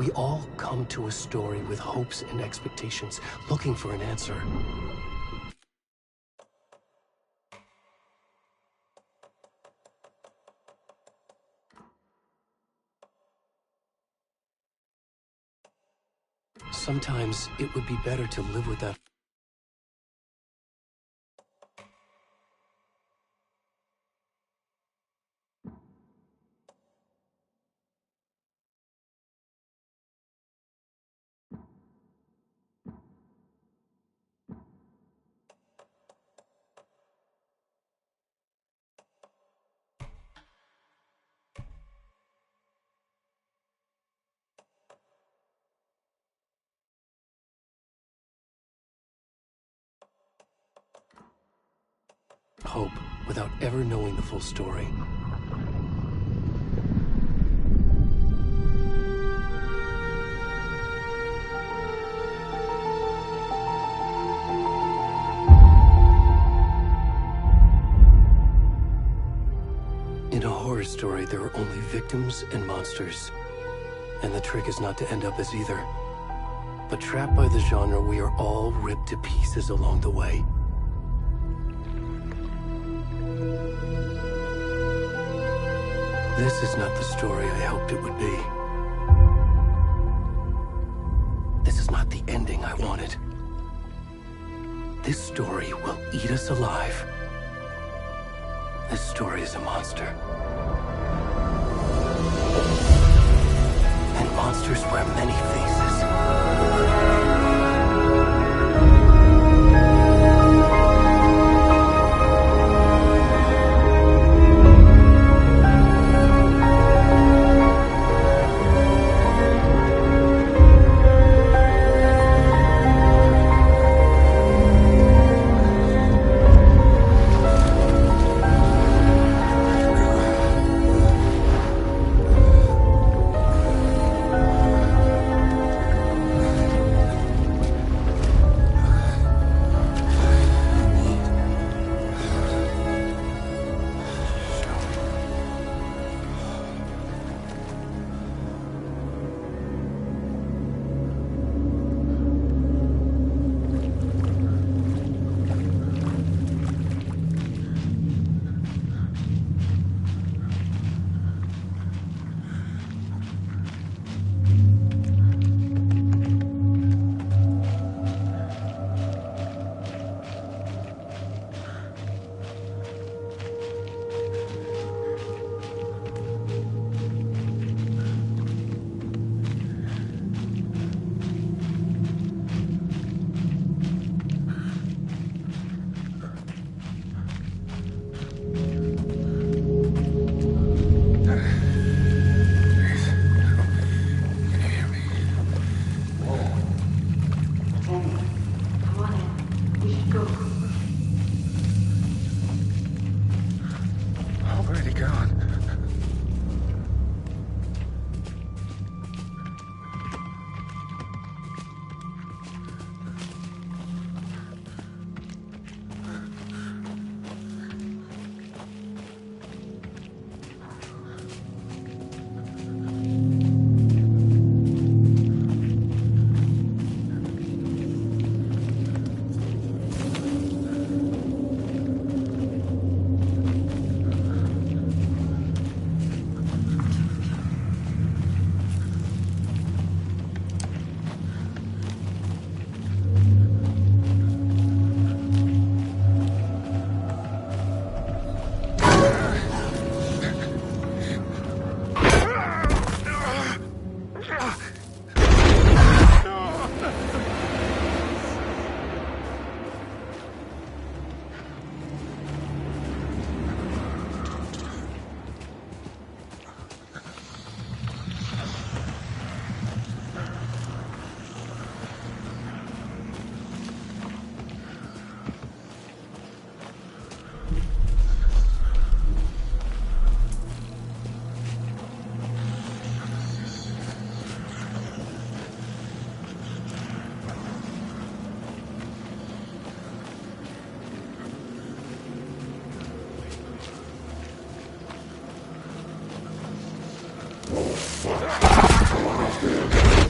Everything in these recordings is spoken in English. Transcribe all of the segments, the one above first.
We all come to a story with hopes and expectations, looking for an answer. Sometimes it would be better to live with that. Hope without ever knowing the full story. In a horror story, there are only victims and monsters. And the trick is not to end up as either. But trapped by the genre, we are all ripped to pieces along the way. This is not the story I hoped it would be. This is not the ending I wanted. This story will eat us alive. This story is a monster. And monsters wear many faces. Fuck.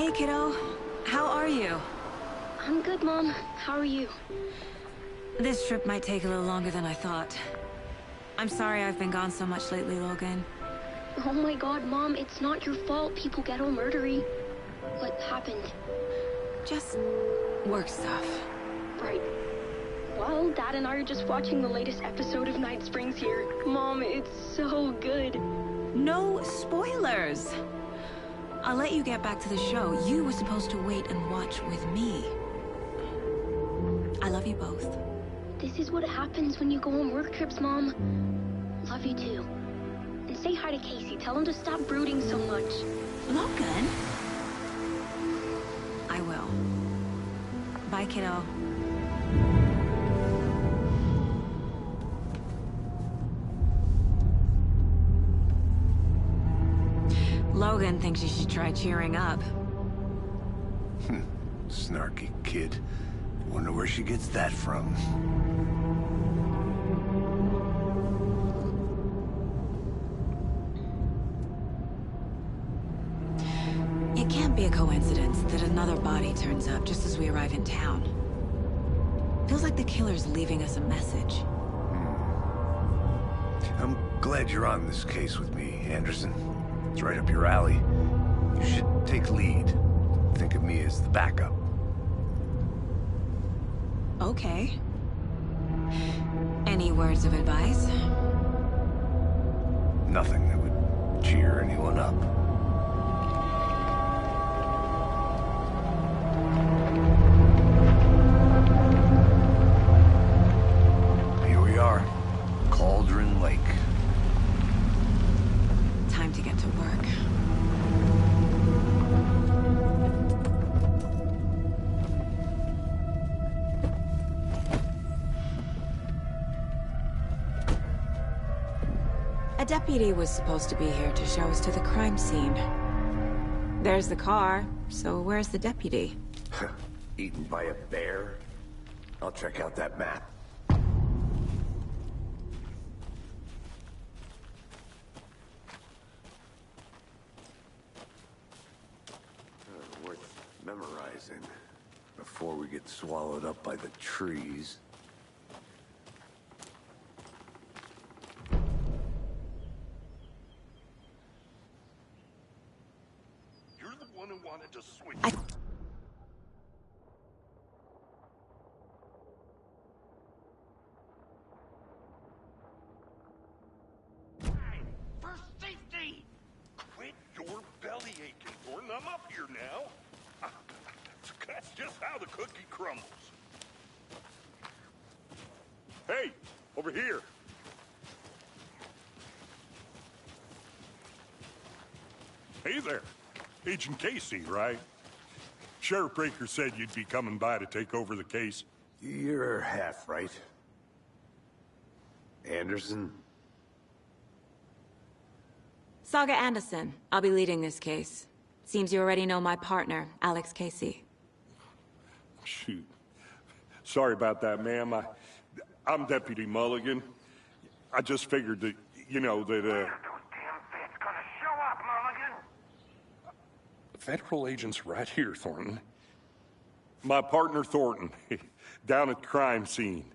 Hey, kiddo. How are you? I'm good, Mom. How are you? This trip might take a little longer than I thought. I'm sorry I've been gone so much lately, Logan. Oh my god, Mom, it's not your fault people get all murdery. What happened? Just work stuff. Right. Well, Dad and I are just watching the latest episode of Night Springs here. Mom, it's so good. No spoilers! I'll let you get back to the show. You were supposed to wait and watch with me. I love you both. This is what happens when you go on work trips, Mom. Love you too. And say hi to Casey. Tell him to stop brooding so much. Logan? I will. Bye, kiddo. Logan thinks you should try cheering up. Snarky kid. Wonder where she gets that from. It can't be a coincidence that another body turns up just as we arrive in town. Feels like the killer's leaving us a message. I'm glad you're on this case with me, Anderson. It's right up your alley. You should take lead. Think of me as the backup. Okay. Any words of advice? Nothing that would cheer anyone up. Here we are. Cauldron Lake. Time to get to work. A deputy was supposed to be here to show us to the crime scene. There's the car, so where's the deputy? Eaten by a bear? I'll check out that map. Worth memorizing before we get swallowed up by the trees. You're the one who wanted to switch. For safety! Quit your belly aching, Thornton. I'm up here now. That's just how the cookie crumbles. Hey, over here. Hey there. Agent Casey, right? Sheriff Breaker said you'd be coming by to take over the case. You're half right. Anderson? Saga Anderson. I'll be leading this case. Seems you already know my partner, Alex Casey. Shoot. Sorry about that, ma'am. I'm Deputy Mulligan. I just figured that, you know, that, Those damn feds gonna show up, Mulligan. Federal agent's right here, Thornton. My partner, Thornton, down at the crime scene.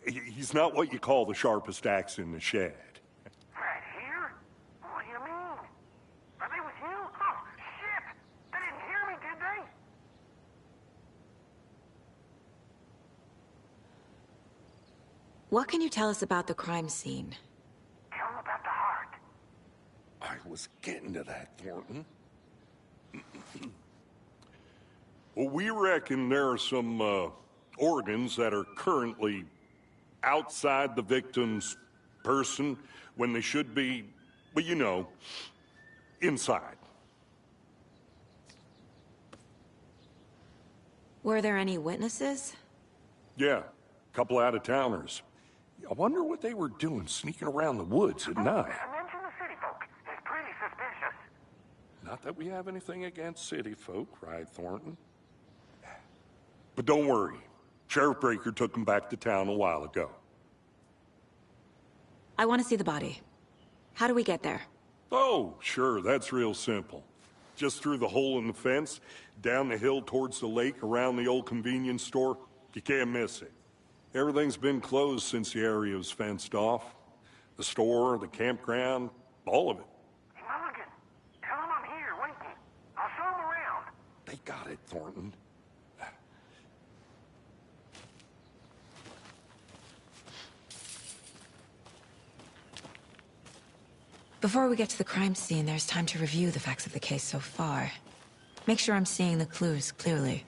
He's not what you call the sharpest axe in the shed. Right here? What do you mean? Are they with you? Oh, shit! They didn't hear me, did they? What can you tell us about the crime scene? Tell them about the heart. I was getting to that, Thornton. Well, we reckon there are some organs that are currently outside the victim's person when they should be, well, you know, inside. Were there any witnesses? Yeah, a couple out-of-towners. I wonder what they were doing sneaking around the woods at night. Mention the city folk. It's pretty suspicious. Not that we have anything against city folk, right, Thornton? But don't worry. Sheriff Breaker took them back to town a while ago. I want to see the body. How do we get there? Oh, sure, that's real simple. just through the hole in the fence, down the hill towards the lake, around the old convenience store. You can't miss it. Everything's been closed since the area was fenced off. The store, the campground, all of it. Hey, Mulligan, tell him I'm here, waiting. I'll show him around. They got it, Thornton. Before we get to the crime scene, there's time to review the facts of the case so far. Make sure I'm seeing the clues clearly.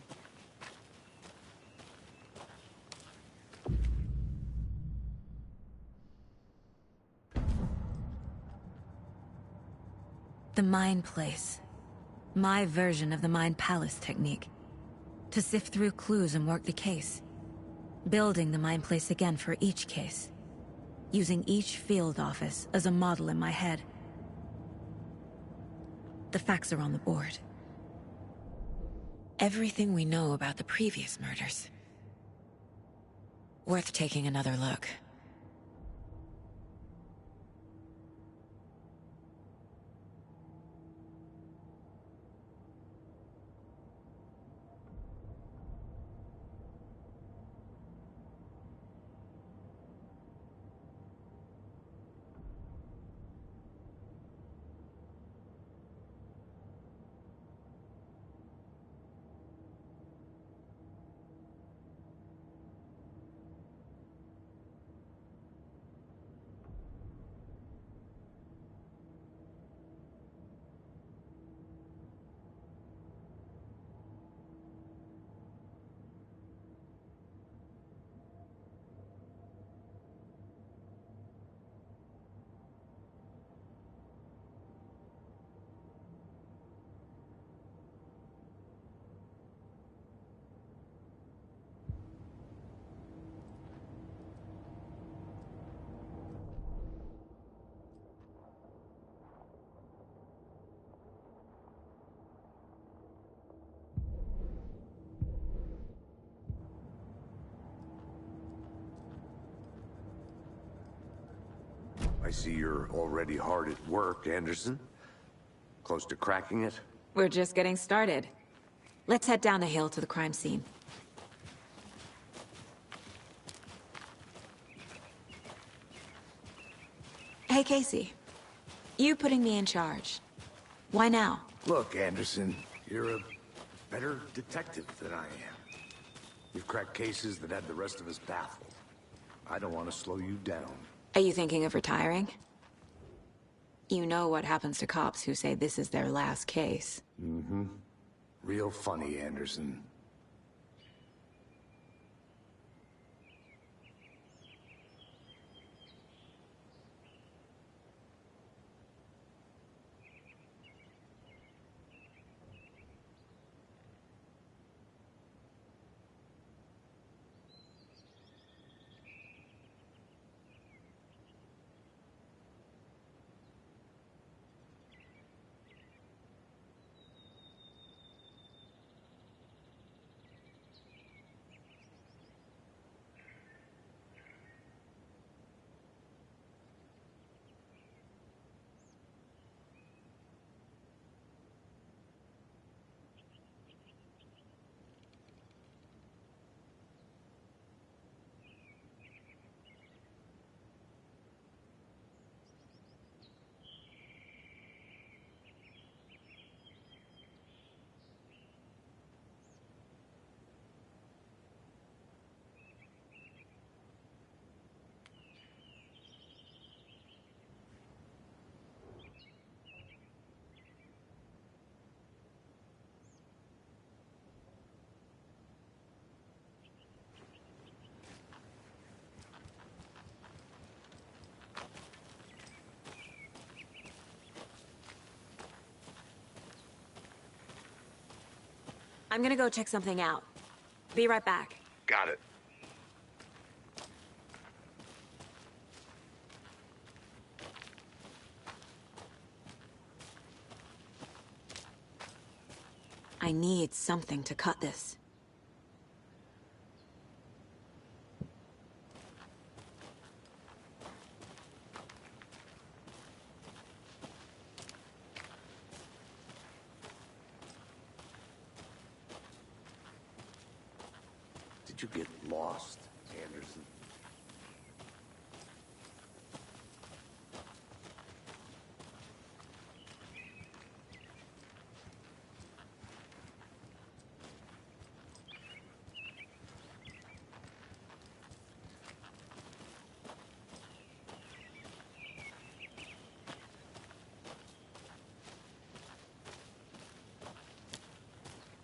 The Mind Place. My version of the Mind Palace technique. To sift through clues and work the case. Building the Mind Place again for each case. Using each field office as a model in my head. The facts are on the board. Everything we know about the previous murders. Worth taking another look. I see you're already hard at work, Anderson. Close to cracking it? We're just getting started. Let's head down the hill to the crime scene. Hey, Casey. You putting me in charge. Why now? Look, Anderson, you're a better detective than I am. You've cracked cases that had the rest of us baffled. I don't want to slow you down. Are you thinking of retiring? You know what happens to cops who say this is their last case. Mm-hmm. Real funny, Anderson. I'm gonna go check something out. Be right back. Got it. I need something to cut this. did you get lost, Anderson?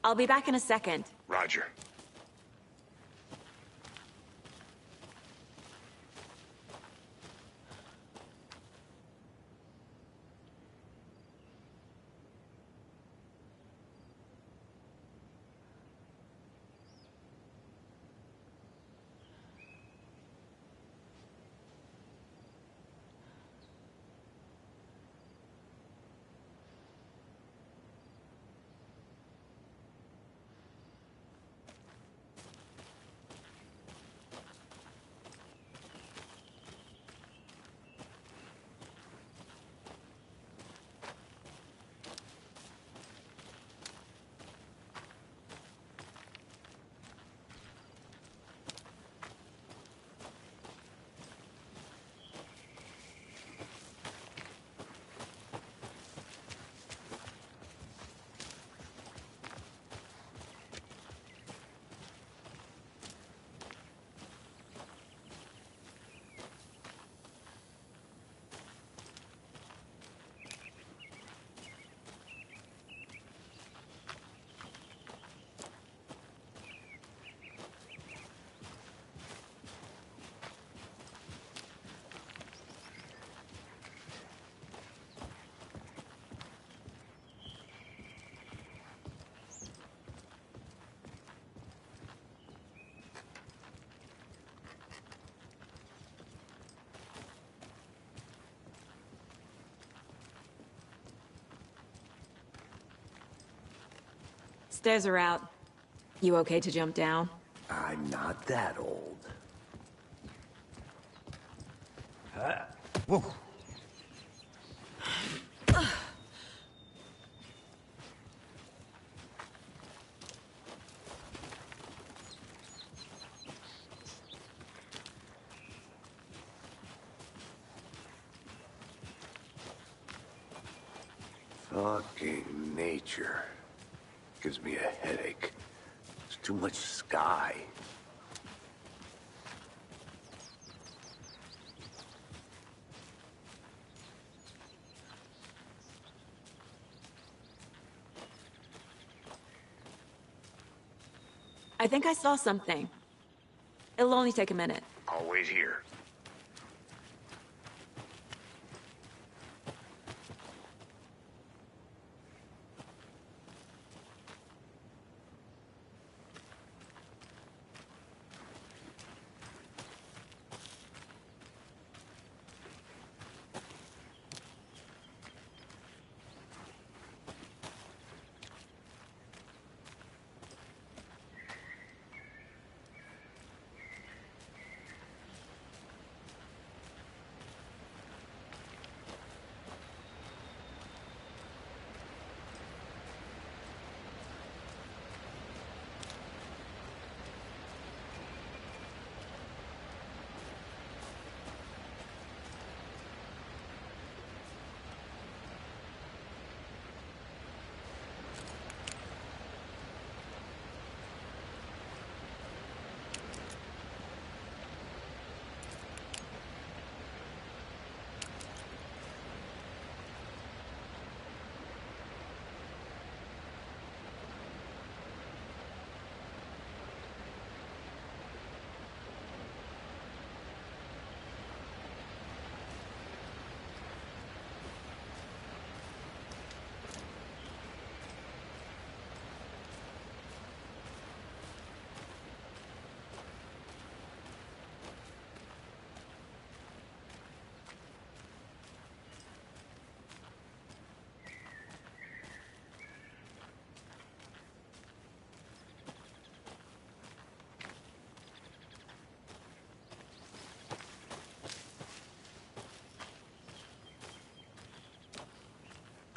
I'll be back in a second. Roger. Stairs are out. You okay to jump down? I'm not that old. Whoa. Fucking nature. Gives me a headache. There's too much sky. I think I saw something. It'll only take a minute. I'll wait here.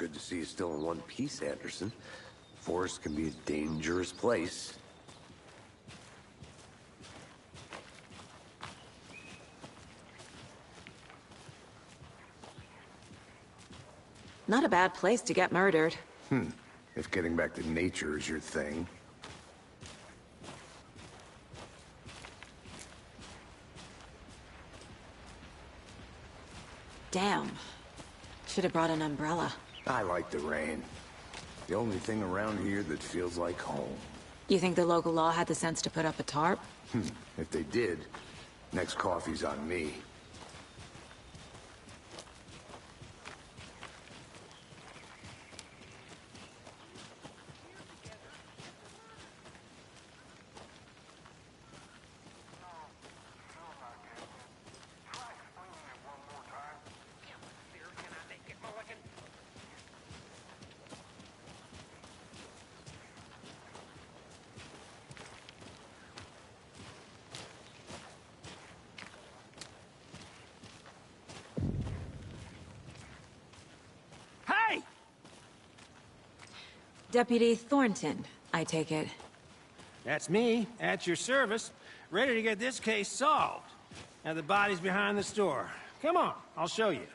Good to see you still in one piece, Anderson. Forest can be a dangerous place. Not a bad place to get murdered. If getting back to nature is your thing. Damn. Should have brought an umbrella. I like the rain. The only thing around here that feels like home. You think the local law had the sense to put up a tarp? If they did, next coffee's on me. Deputy Thornton, I take it. That's me, at your service, ready to get this case solved. Now the body's behind the store. Come on, I'll show you.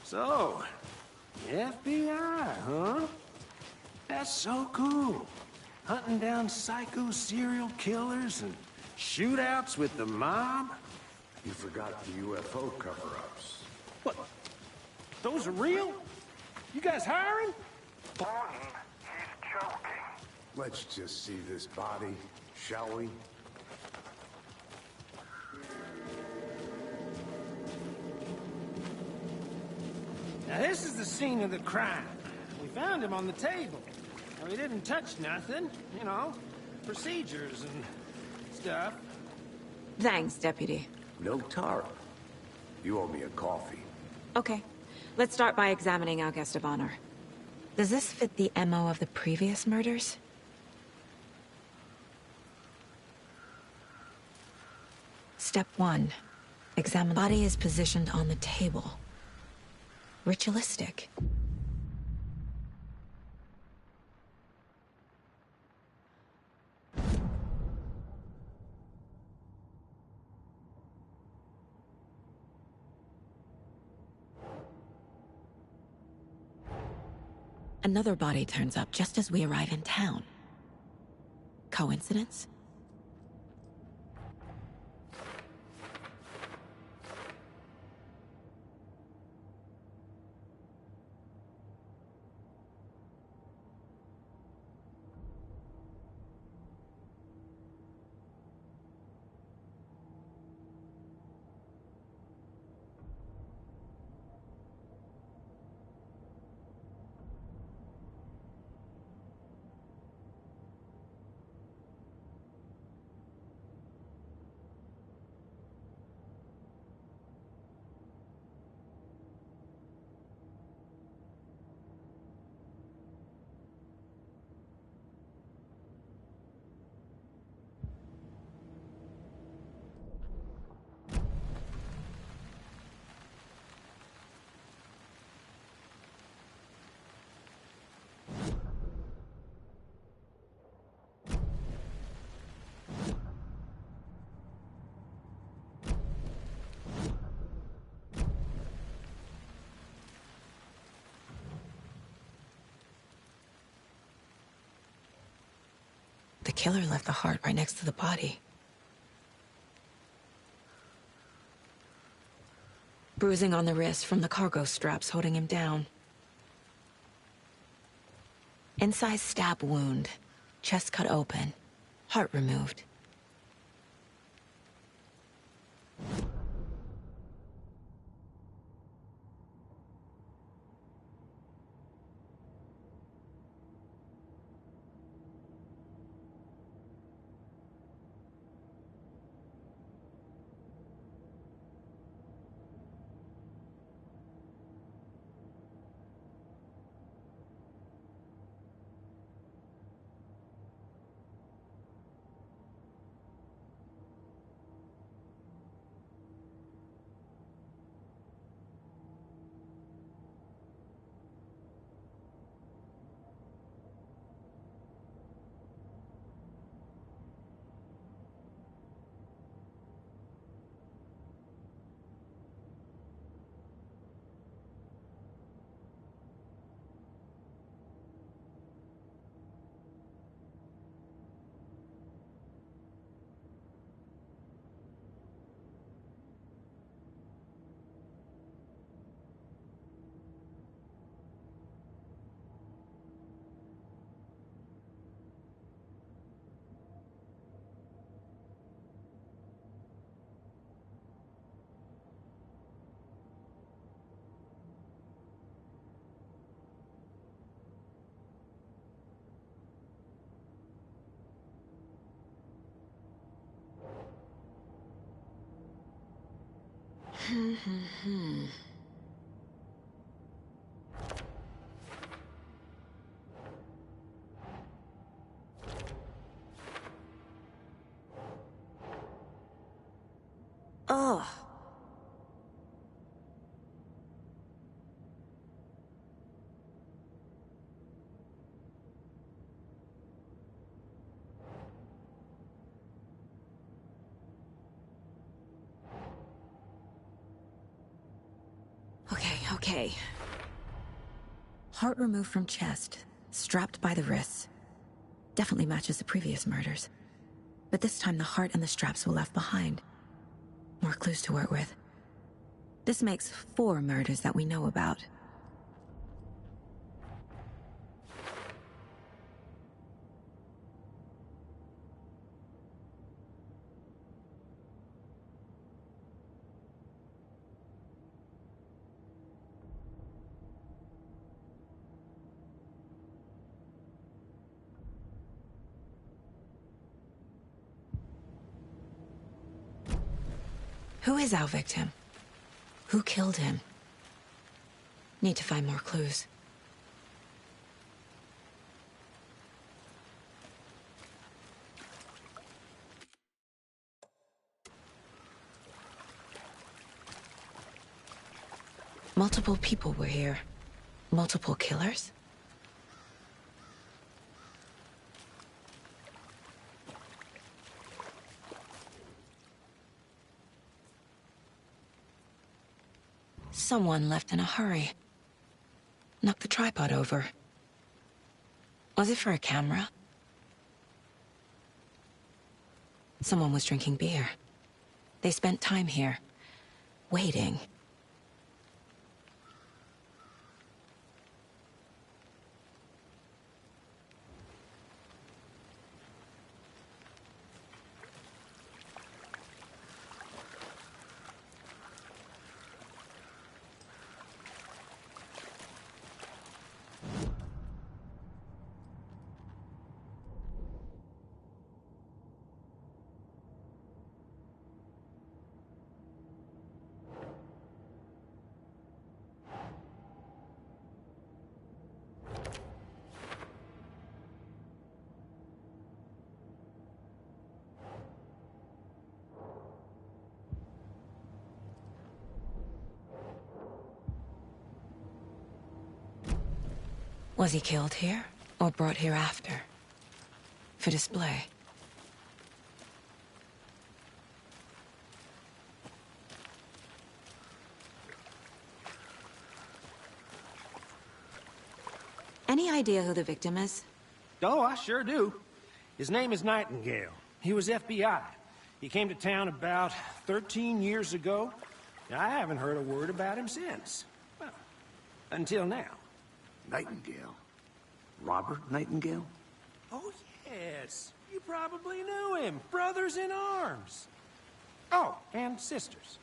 So, the FBI, huh? That's so cool. Hunting down psycho serial killers and shootouts with the mob. You forgot the UFO cover-ups. What? Those are real? You guys hiring? Thornton, he's joking. Let's just see this body, shall we? Now this is the scene of the crime. We found him on the table. Now, he didn't touch nothing, you know, procedures and stuff. Thanks, Deputy. No tarp. You owe me a coffee. Okay. Let's start by examining our guest of honor. Does this fit the MO of the previous murders? Step 1. Examine. Body is positioned on the table. Ritualistic. Another body turns up just as we arrive in town. Coincidence? The killer left the heart right next to the body. Bruising on the wrist from the cargo straps holding him down. Incised stab wound. Chest cut open. Heart removed. Oh. Okay. Heart removed from chest, strapped by the wrists. Definitely matches the previous murders. But this time the heart and the straps were left behind. More clues to work with. This makes 4 murders that we know about. Who is our victim? Who killed him? Need to find more clues. Multiple people were here. Multiple killers? Someone left in a hurry. Knocked the tripod over. Was it for a camera? Someone was drinking beer. They spent time here, waiting. Was he killed here, or brought here after? For display? Any idea who the victim is? Oh, I sure do. His name is Nightingale. He was FBI. He came to town about 13 years ago. I haven't heard a word about him since. Well, until now. Nightingale? Robert Nightingale? Oh, yes. You probably knew him. Brothers in arms. Oh, and sisters.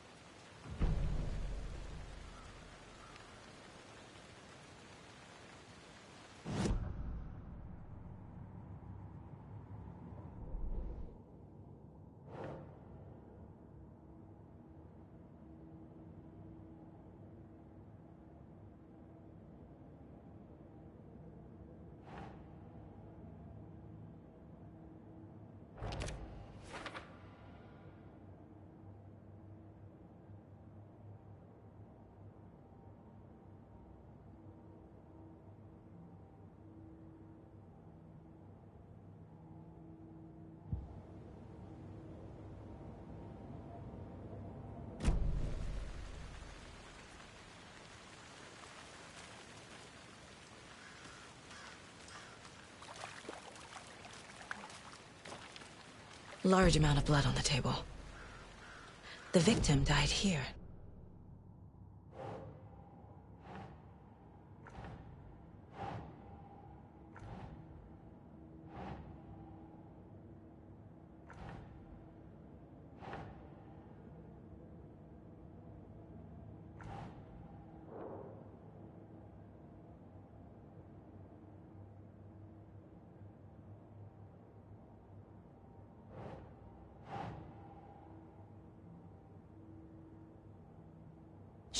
Large amount of blood on the table. The victim died here.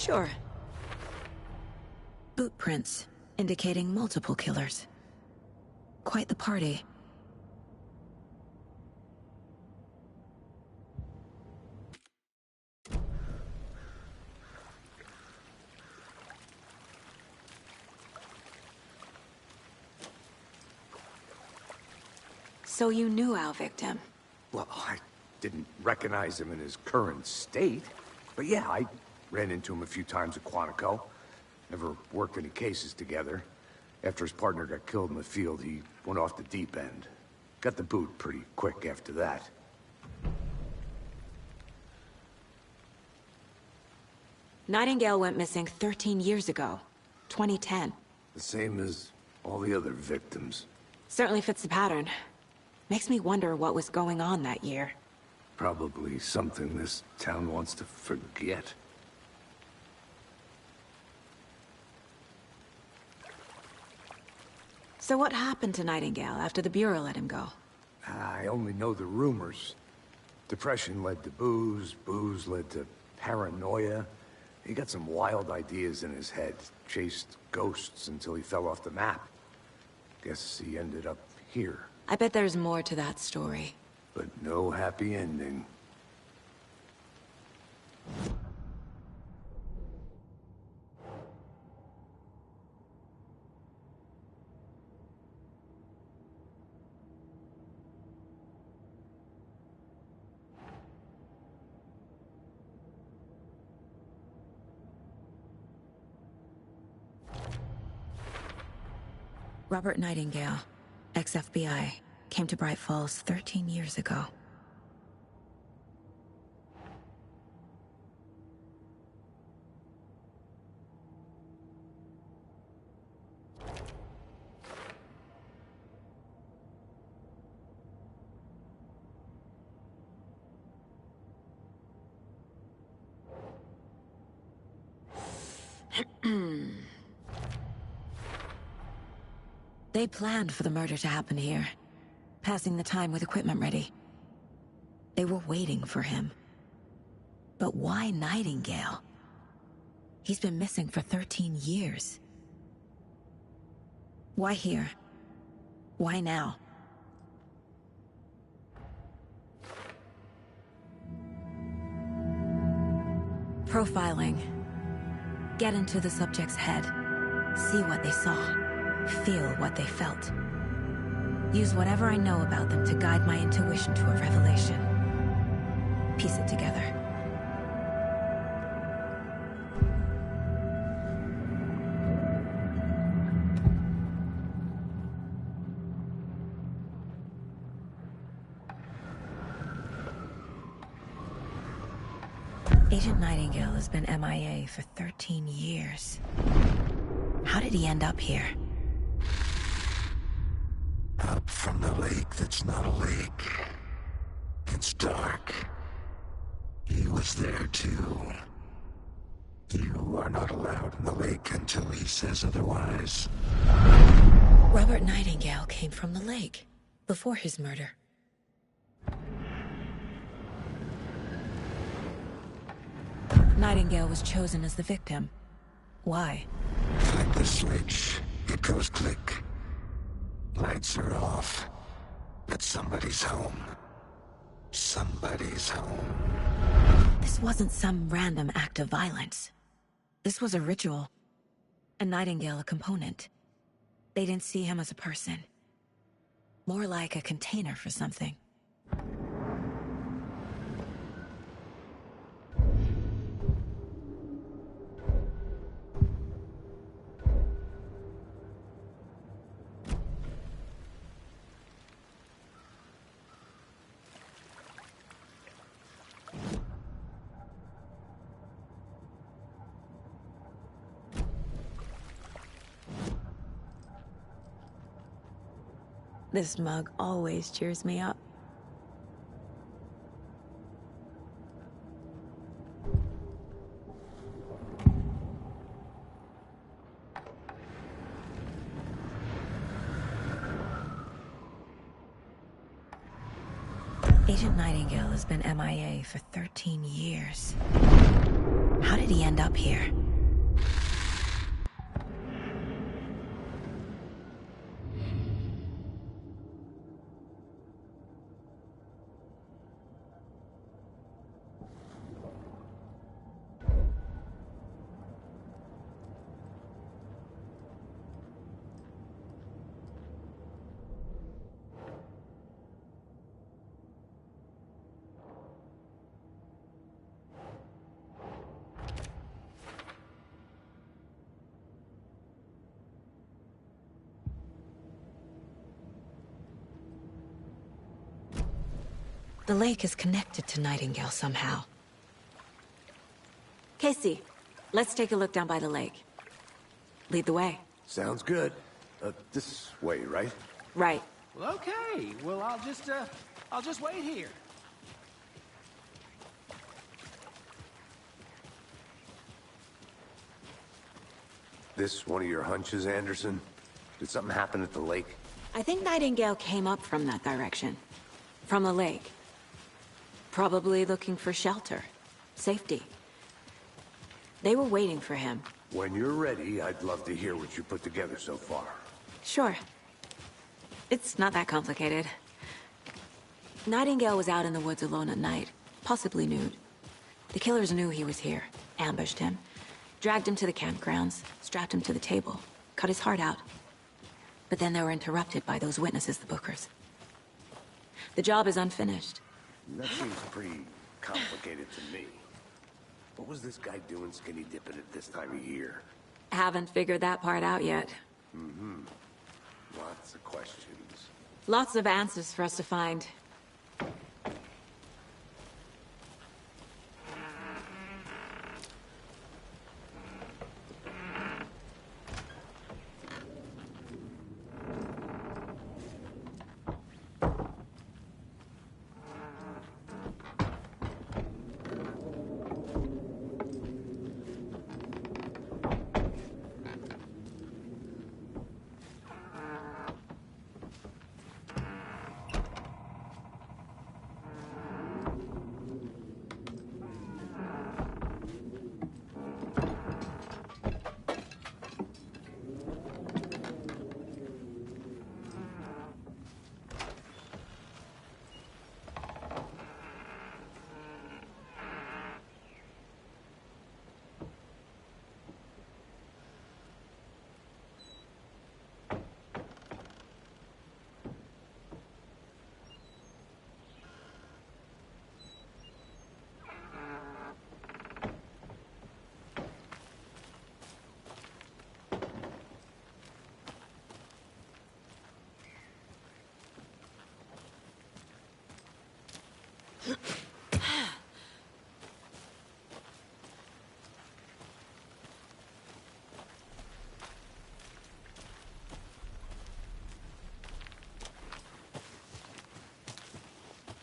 Sure. Boot prints, indicating multiple killers. Quite the party. So you knew our victim? Well, I didn't recognize him in his current state. But yeah, I ran into him a few times at Quantico. Never worked any cases together. After his partner got killed in the field, he went off the deep end. Got the boot pretty quick after that. Nightingale went missing 13 years ago. 2010. The same as all the other victims. Certainly fits the pattern. Makes me wonder what was going on that year. Probably something this town wants to forget. So what happened to Nightingale after the Bureau let him go? I only know the rumors. Depression led to booze, booze led to paranoia. He got some wild ideas in his head, chased ghosts until he fell off the map. Guess he ended up here. I bet there's more to that story. But no happy ending. Robert Nightingale, ex-FBI, came to Bright Falls 13 years ago. They planned for the murder to happen here, passing the time with equipment ready. They were waiting for him. But why Nightingale? He's been missing for 13 years. Why here? Why now? Profiling. Get into the subject's head. See what they saw. Feel what they felt. Use whatever I know about them to guide my intuition to a revelation. Piece it together. Agent Nightingale has been MIA for 13 years. How did he end up here? Up from the lake that's not a lake. It's dark. He was there too. You are not allowed in the lake until he says otherwise. Robert Nightingale came from the lake, before his murder. Nightingale was chosen as the victim. Why? Flip the switch. It goes click. Lights are off. But somebody's home. Somebody's home. This wasn't some random act of violence. This was a ritual. And Nightingale a component. They didn't see him as a person. More like a container for something. This mug always cheers me up. Agent Nightingale has been MIA for 13 years. How did he end up here? The lake is connected to Nightingale somehow. Casey, let's take a look down by the lake. Lead the way. Sounds good. This way, right? Right. Well, okay. Well, I'll just wait here. This one of your hunches, Anderson? Did something happen at the lake? I think Nightingale came up from that direction. From the lake. Probably looking for shelter. Safety. They were waiting for him. When you're ready, I'd love to hear what you put together so far. Sure. It's not that complicated. Nightingale was out in the woods alone at night, possibly nude. The killers knew he was here, ambushed him, dragged him to the campgrounds, strapped him to the table, cut his heart out. But then they were interrupted by those witnesses, the Bookers. The job is unfinished. That seems pretty complicated to me. What was this guy doing skinny dipping at this time of year? Haven't figured that part out yet. Mm-hmm. Lots of questions. Lots of answers for us to find.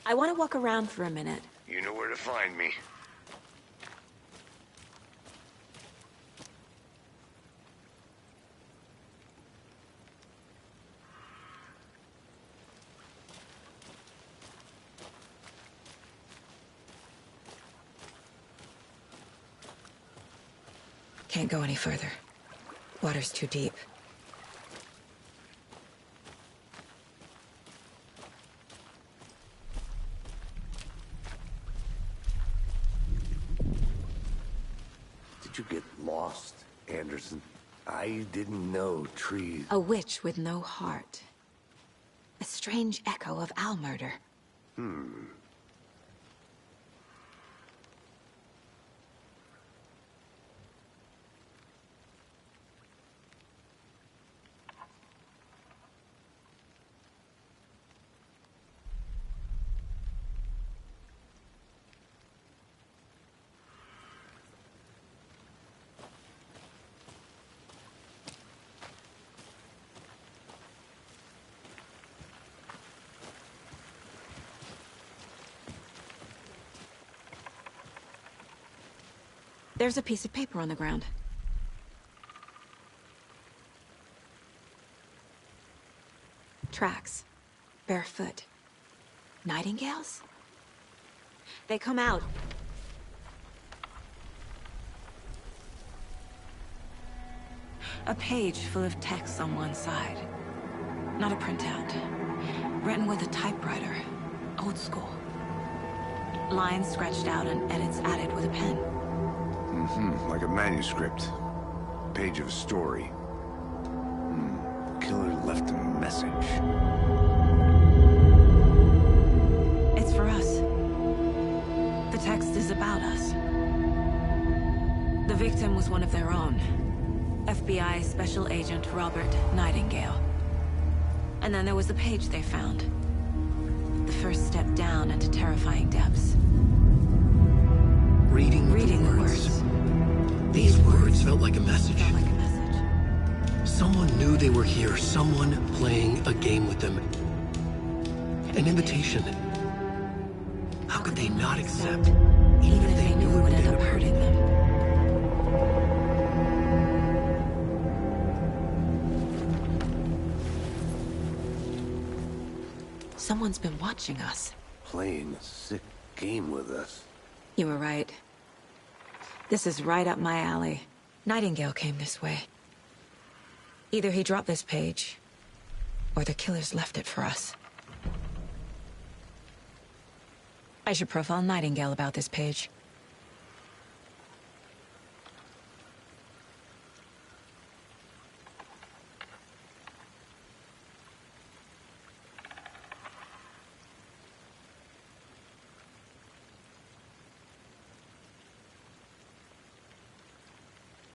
I want to walk around for a minute. You know where to find me. Can't go any further. Water's too deep. Did you get lost, Anderson? I didn't know trees... A witch with no heart. A strange echo of owl murder. There's a piece of paper on the ground. Tracks. Barefoot. Nightingales? They come out. A page full of text on one side. Not a printout. Written with a typewriter. Old school. Lines scratched out and edits added with a pen. Like a manuscript. Page of a story. Killer left a message. It's for us. The text is about us. The victim was one of their own. FBI Special Agent Robert Nightingale. And then there was the page they found. The first step down into terrifying depths. Reading the words. These words felt like a message. Someone knew they were here. Someone playing a game with them. An invitation. How could they not accept? Even if they knew it would end up hurting them. Someone's been watching us. Playing a sick game with us. You were right. This is right up my alley. Nightingale came this way. Either he dropped this page, or the killers left it for us. I should profile Nightingale about this page.